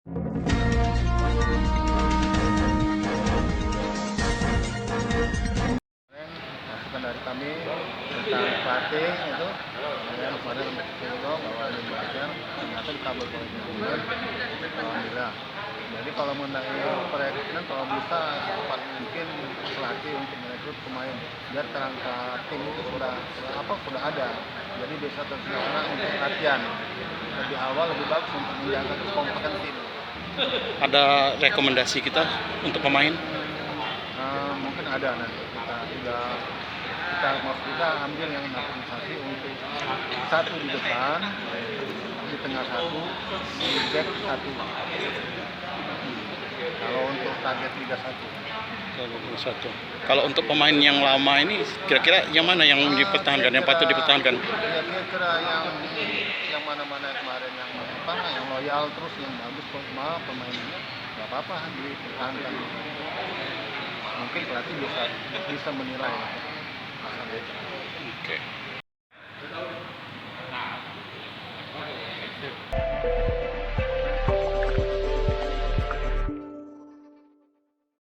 Masukan dari kami tentang pelatih itu, kemudian kemarin untuk bahwa ini belajar ternyata dikabulkan oleh manajemen. Alhamdulillah. Jadi kalau mengenai perekrutan, kalau bisa secepat mungkin pelatih untuk merekrut pemain biar kerangka tim itu sudah ada. Jadi bisa terlaksana untuk latihan lebih awal lebih bagus untuk menjaga kekompakan tim. Ada rekomendasi kita untuk pemain? Mungkin ada nanti kita ambil yang naturalisasi untuk satu di depan, di tengah satu, di back satu. Kalau untuk target Liga 1. Kalau untuk pemain yang lama ini kira-kira yang mana yang dipertahankan, yang patut dipertahankan? Ya kira-kira yang mana-mana kemarin yang yang loyal terus yang bagus kok pemainnya nggak apa-apa dipertahankan. Mungkin pelatih bisa menilai. Oke.